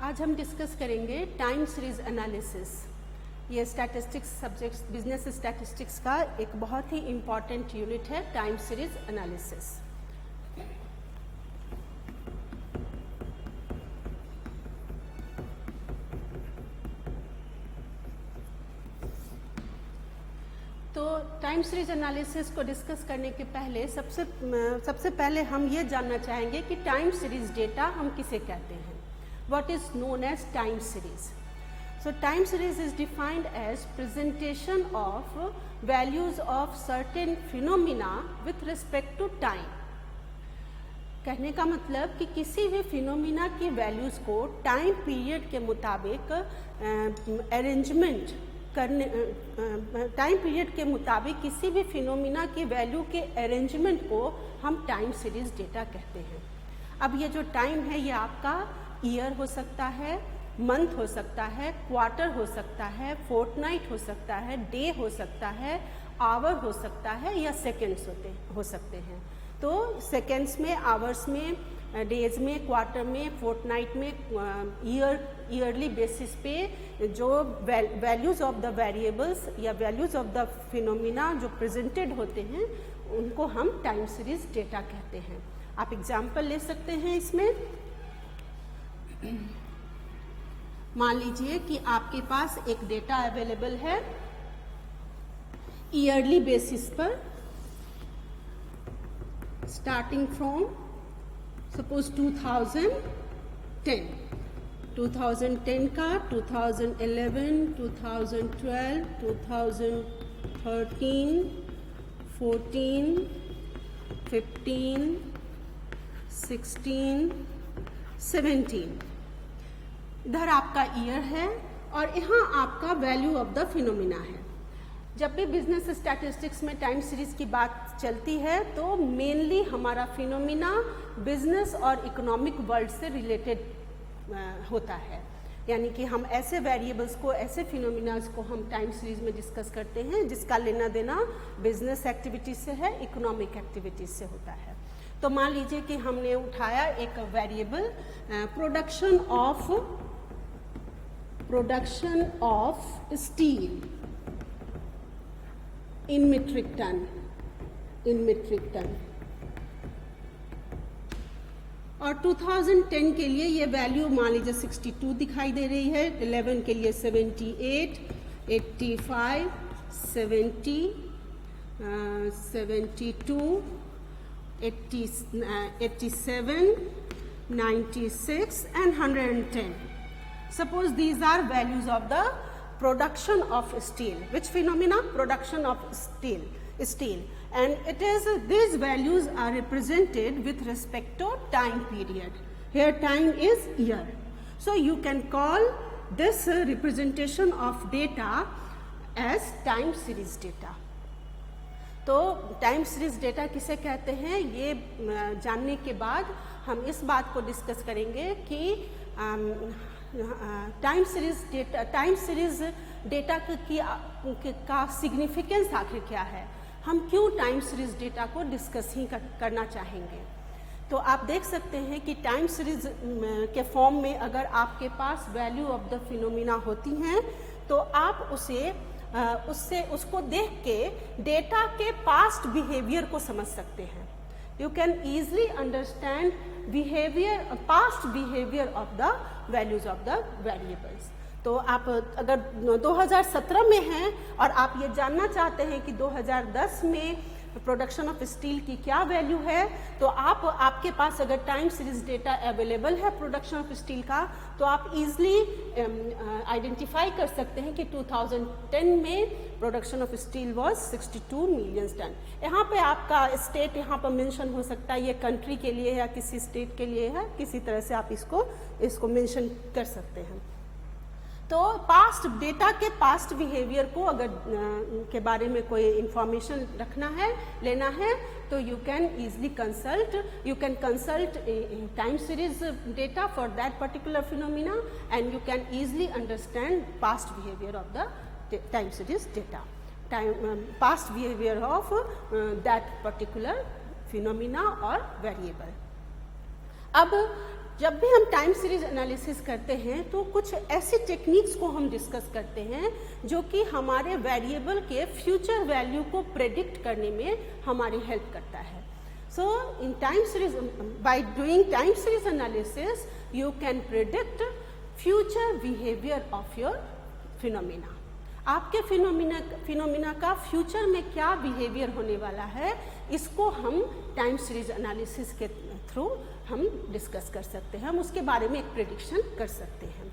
आज हम डिस्कस करेंगे टाइम सीरीज एनालिसिस। ये स्टैटिस्टिक्स सब्जेक्ट्स बिजनेस स्टैटिस्टिक्स का एक बहुत ही इम्पॉर्टेंट यूनिट है टाइम सीरीज एनालिसिस। तो टाइम सीरीज एनालिसिस को डिस्कस करने के पहले सबसे पहले हम ये जानना चाहेंगे कि टाइम सीरीज डेटा हम किसे कहते हैं। What is known as time series? So time series is defined as presentation of values of certain phenomena with respect to time. कहने का मतलब कि किसी भी फिनोमिना की वैल्यूज़ को टाइम पीरियड के मुताबिक अरेंजमेंट करने टाइम पीरियड के मुताबिक किसी भी फिनोमिना की वैल्यू के अरेंजमेंट को हम टाइम सीरीज डेटा कहते हैं। अब ये जो टाइम है ये आपका ईयर हो सकता है, मंथ हो सकता है, क्वार्टर हो सकता है, फोर्टनाइट हो सकता है, डे हो सकता है, आवर हो सकता है या सेकेंड्स हो सकते हैं। तो सेकेंड्स में, आवर्स में, डेज में, क्वार्टर में, फोर्टनाइट में, ईयरली बेसिस पे जो वैल्यूज़ ऑफ द वेरिएबल्स या वैल्यूज़ ऑफ द फिनोमिना जो प्रेजेंटेड होते हैं उनको हम टाइम सीरीज डेटा कहते हैं। आप एग्जाम्पल ले सकते हैं इसमें। मान लीजिए कि आपके पास एक डेटा अवेलेबल है ईयरली बेसिस पर, स्टार्टिंग फ्रॉम सपोज 2010 का, 2011, 2012, 2013, 14, 15, 16, 17। इधर आपका ईयर है और यहाँ आपका वैल्यू ऑफ द फिनोमिना है। जब भी बिजनेस स्टैटिस्टिक्स में टाइम सीरीज की बात चलती है तो मेनली हमारा फिनोमिना बिजनेस और इकोनॉमिक वर्ल्ड से रिलेटेड होता है, यानी कि हम ऐसे वेरिएबल्स को, ऐसे फिनोमिनाज को हम टाइम सीरीज में डिस्कस करते हैं जिसका लेना देना बिजनेस एक्टिविटीज से है, इकोनॉमिक एक्टिविटीज से होता है। तो मान लीजिए कि हमने उठाया एक variable production of steel in metric ton, और 2010 के लिए ये वैल्यू मान लीजिए 62 दिखाई दे रही है, 11 के लिए 78, 85, 70, 72, 87, 96 and 110. Suppose these are values of the production of steel. Which phenomena? Production of steel. And it is, these values are represented with respect to time period. Here time is year. So you can call this representation of data as time series data. तो time series data किसे कहते हैं ये जानने के बाद हम इस बात को डिस्कस करेंगे कि टाइम सीरीज डेटा का सिग्निफिकेंस आखिर क्या है, हम क्यों टाइम सीरीज डेटा को डिस्कस ही करना चाहेंगे। तो आप देख सकते हैं कि टाइम सीरीज के फॉर्म में अगर आपके पास वैल्यू ऑफ द फिनोमिना होती हैं तो आप उसको देख के डेटा के पास्ट बिहेवियर को समझ सकते हैं। You can easily understand past behaviour of the values of the variables. तो आप अगर 2017 में हैं और आप ये जानना चाहते हैं कि 2010 में प्रोडक्शन ऑफ स्टील की क्या वैल्यू है, तो आपके पास अगर टाइम सीरीज डेटा अवेलेबल है प्रोडक्शन ऑफ स्टील का तो आप इजीली आइडेंटिफाई कर सकते हैं कि 2010 में production of steel was 62 million ton. यहाँ पे आपका स्टेट यहाँ पर मेंशन हो सकता है, ये कंट्री के लिए या किसी स्टेट के लिए है, किसी तरह से आप इसको मेंशन कर सकते हैं। तो पास्ट डेटा के पास्ट बिहेवियर को अगर के बारे में कोई इंफॉर्मेशन रखना है, लेना है, तो you can easily consult time series data for that particular phenomena and you can easily understand past behaviour of the time series data, past behaviour of that particular phenomena और वेरिएबल। अब जब भी हम टाइम सीरीज एनालिसिस करते हैं तो कुछ ऐसी टेक्निक्स को हम डिस्कस करते हैं जो कि हमारे वेरिएबल के फ्यूचर वैल्यू को प्रेडिक्ट करने में हमारी हेल्प करता है। So in time series, by doing time series analysis you can predict future behaviour of your phenomena. आपके फिनोमिना का फ्यूचर में क्या बिहेवियर होने वाला है, इसको हम टाइम सीरीज एनालिसिस के थ्रू हम डिस्कस कर सकते हैं, हम उसके बारे में एक प्रेडिक्शन कर सकते हैं।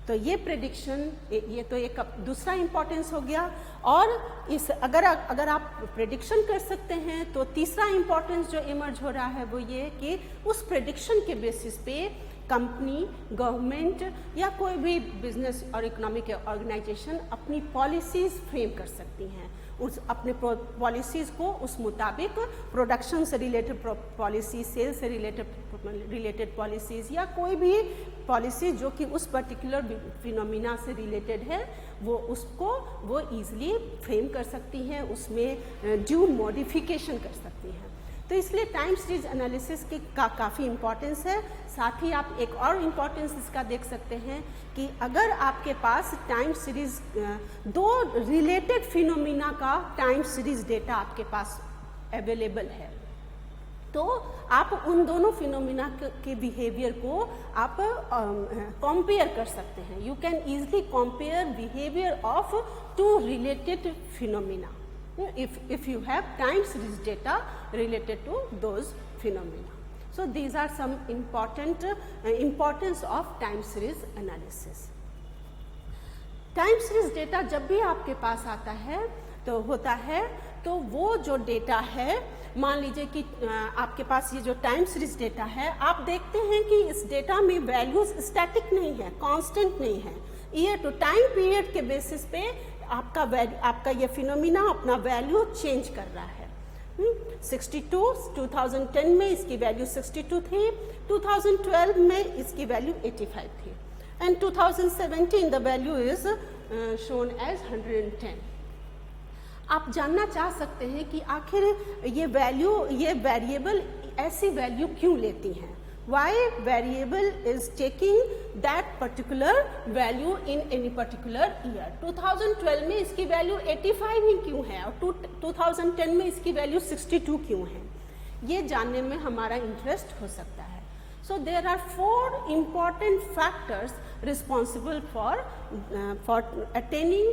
तो ये प्रेडिक्शन, ये तो एक दूसरा इम्पोर्टेंस हो गया। और इस अगर आप प्रेडिक्शन कर सकते हैं तो तीसरा इम्पोर्टेंस जो इमर्ज हो रहा है वो ये कि उस प्रेडिक्शन के बेसिस पे कंपनी, गवर्नमेंट या कोई भी बिजनेस और इकोनॉमिक ऑर्गेनाइजेशन अपनी पॉलिसीज़ फ्रेम कर सकती हैं। उस अपने पॉलिसीज़ को उस मुताबिक प्रोडक्शन से रिलेटेड पॉलिसी, सेल से रिलेटेड पॉलिसीज़ या कोई भी पॉलिसी जो कि उस पर्टिकुलर फिनोमिना से रिलेटेड है वो ईजिली फ्रेम कर सकती हैं, उसमें ड्यू मॉडिफिकेशन कर सकती हैं। तो इसलिए टाइम सीरीज एनालिसिस की काफ़ी इम्पोर्टेंस है। साथ ही आप एक और इम्पोर्टेंस इसका देख सकते हैं कि अगर आपके पास टाइम सीरीज दो रिलेटेड फिनोमिना का टाइम सीरीज डेटा आपके पास अवेलेबल है तो आप उन दोनों फिनोमिना के बिहेवियर को आप कंपेयर कर सकते हैं। You can easily compare behaviour of two related phenomena if you have time series data related to those phenomena. So these are some importance of time series analysis. Time series data जब भी आपके पास आता है तो वो जो data है, मान लीजिए कि आपके पास ये जो टाइम सीरीज डेटा है, आप देखते हैं कि इस डेटा में वैल्यूज स्टैटिक नहीं है, कांस्टेंट नहीं है। ईयर टू टाइम पीरियड के बेसिस पे आपका ये फिनोमिना अपना वैल्यू चेंज कर रहा है। 62 2010 में इसकी वैल्यू 62 थी, 2012 में इसकी वैल्यू 85 थी and 2017 the value is shown as 110। आप जानना चाह सकते हैं कि आखिर ये वेरिएबल ऐसी वैल्यू क्यों लेती हैं। Why variable is taking that particular value in any particular year? 2012 में इसकी वैल्यू 85 ही क्यों है और 2010 में इसकी वैल्यू 62 क्यों है, ये जानने में हमारा इंटरेस्ट हो सकता है। So there are 4 important factors responsible for attaining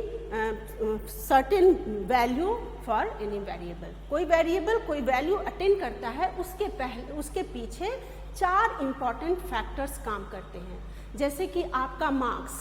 certain value for any variable. कोई वैल्यू अटेन करता है, उसके पीछे 4 इम्पॉर्टेंट फैक्टर्स काम करते हैं। जैसे कि आपका मार्क्स,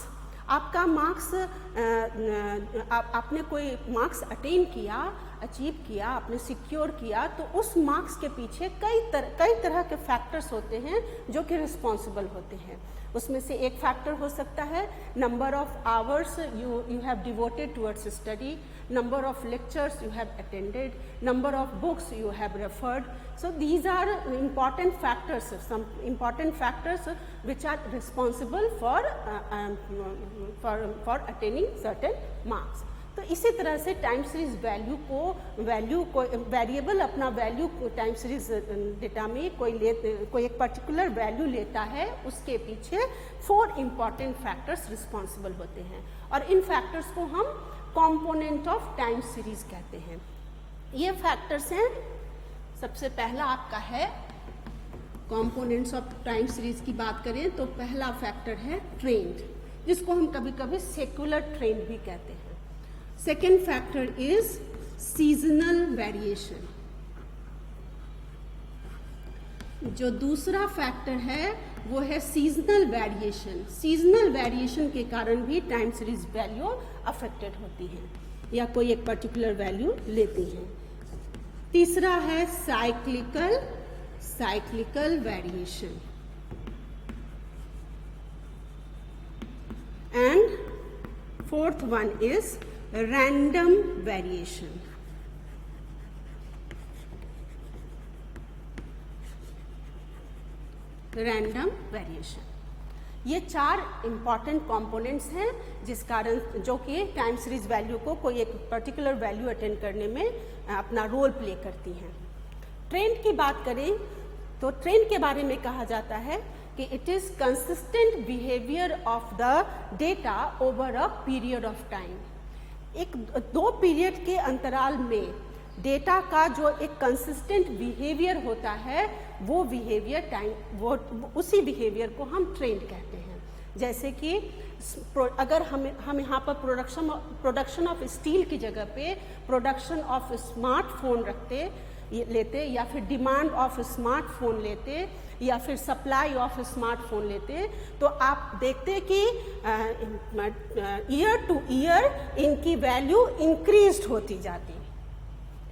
आपने कोई मार्क्स अटेन किया, अचीव किया, आपने सिक्योर किया, तो उस मार्क्स के पीछे कई तरह के फैक्टर्स होते हैं जो कि रिस्पॉन्सिबल होते हैं। उसमें से एक फैक्टर हो सकता है number of hours you have devoted towards study, number of lectures you have attended, number of books you have referred. So these are important factors, some important factors which are responsible for attaining certain marks. तो इसी तरह से time series variable अपना value time series data में कोई एक particular value लेता है, उसके पीछे 4 इम्पॉर्टेंट फैक्टर्स रिस्पॉन्सिबल होते हैं और इन फैक्टर्स को हम कंपोनेंट ऑफ टाइम सीरीज कहते हैं। ये फैक्टर्स हैं, सबसे पहला आपका है कंपोनेंट्स ऑफ टाइम सीरीज की बात करें तो पहला फैक्टर है ट्रेंड, जिसको हम कभी कभी सेक्युलर ट्रेंड भी कहते हैं। Second factor is seasonal variation. जो दूसरा फैक्टर है वो है सीजनल वेरिएशन। सीजनल वेरिएशन के कारण भी टाइम सीरीज वैल्यू अफेक्टेड होती है या कोई एक पर्टिकुलर वैल्यू लेती है। तीसरा है cyclical variation and fourth one is random variation. Random variation, ये 4 इम्पॉर्टेंट कंपोनेंट्स हैं जिस कारण जो कि टाइम सीरीज वैल्यू को कोई एक पर्टिकुलर वैल्यू अटेंड करने में अपना रोल प्ले करती हैं। ट्रेंड की बात करें तो ट्रेंड के बारे में कहा जाता है कि it is consistent behaviour of the data over a period of time. एक दो पीरियड के अंतराल में डेटा का जो एक कंसिस्टेंट बिहेवियर होता है वो बिहेवियर वो उसी बिहेवियर को हम ट्रेंड कहते हैं। जैसे कि अगर हम यहाँ पर प्रोडक्शन ऑफ स्टील की जगह पे प्रोडक्शन ऑफ स्मार्टफोन लेते या फिर डिमांड ऑफ स्मार्टफोन लेते या फिर सप्लाई ऑफ स्मार्टफोन लेते, तो आप देखते कि ईयर टू ईयर इनकी वैल्यू इंक्रीज होती जाती।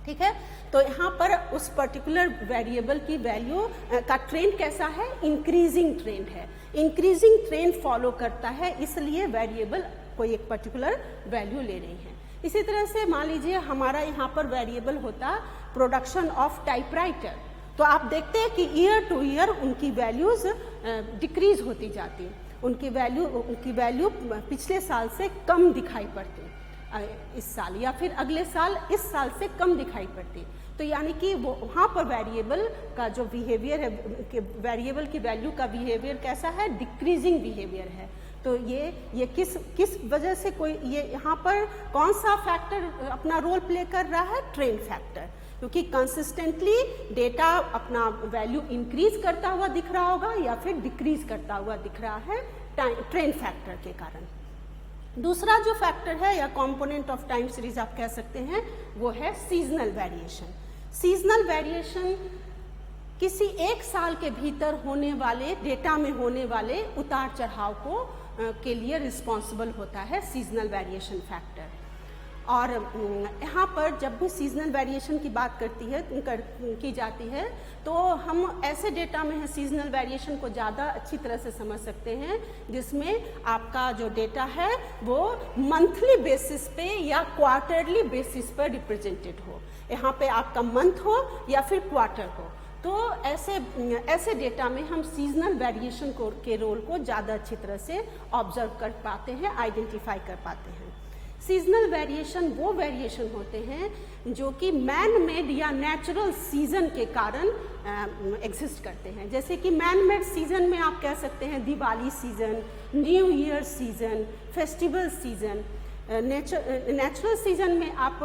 ठीक है, तो यहाँ पर उस पर्टिकुलर वेरिएबल की वैल्यू का ट्रेंड कैसा है? इंक्रीजिंग ट्रेंड है। इंक्रीजिंग ट्रेंड फॉलो करता है, इसलिए वेरिएबल कोई एक पर्टिकुलर वैल्यू ले रही है। इसी तरह से मान लीजिए हमारा यहाँ पर वेरिएबल होता प्रोडक्शन ऑफ टाइपराइटर, तो आप देखते हैं कि ईयर टू ईयर उनकी वैल्यूज डिक्रीज होती जाती, उनकी वैल्यू पिछले साल से कम दिखाई पड़ती इस साल, या फिर अगले साल इस साल से कम दिखाई पड़ती। तो यानी कि वो वहाँ पर वेरिएबल का जो बिहेवियर है, वेरिएबल की वैल्यू का बिहेवियर कैसा है? डिक्रीजिंग बिहेवियर है। तो ये किस वजह से ये यहाँ पर कौन सा फैक्टर अपना रोल प्ले कर रहा है? ट्रेंड फैक्टर, क्योंकि कंसिस्टेंटली डेटा अपना वैल्यू इंक्रीज करता हुआ दिख रहा होगा या फिर डिक्रीज करता हुआ दिख रहा है ट्रेंड फैक्टर के कारण। दूसरा जो फैक्टर है या कंपोनेंट ऑफ टाइम सीरीज आप कह सकते हैं वो है सीजनल वेरिएशन। सीजनल वेरिएशन किसी एक साल के भीतर होने वाले डेटा में होने वाले उतार चढ़ाव के लिए रिस्पॉन्सिबल होता है सीजनल वेरिएशन फैक्टर। और यहाँ पर जब भी सीजनल वेरिएशन की बात की जाती है तो हम ऐसे डेटा में है सीजनल वेरिएशन को ज़्यादा अच्छी तरह से समझ सकते हैं जिसमें आपका जो डेटा है वो मंथली बेसिस पे या क्वार्टरली बेसिस पर रिप्रेजेंटेड हो। यहाँ पे आपका मंथ हो या फिर क्वार्टर हो, तो ऐसे डेटा में हम सीजनल वेरिएशन के रोल को ज़्यादा अच्छी तरह से ऑब्जर्व कर पाते हैं, आइडेंटिफाई कर पाते हैं। सीजनल वेरिएशन वो वेरिएशन होते हैं जो कि मैन मेड या नेचुरल सीजन के कारण एग्जिस्ट करते हैं। जैसे कि मैन मेड सीजन में आप कह सकते हैं Diwali season, new year season, festival season. Natural season में आप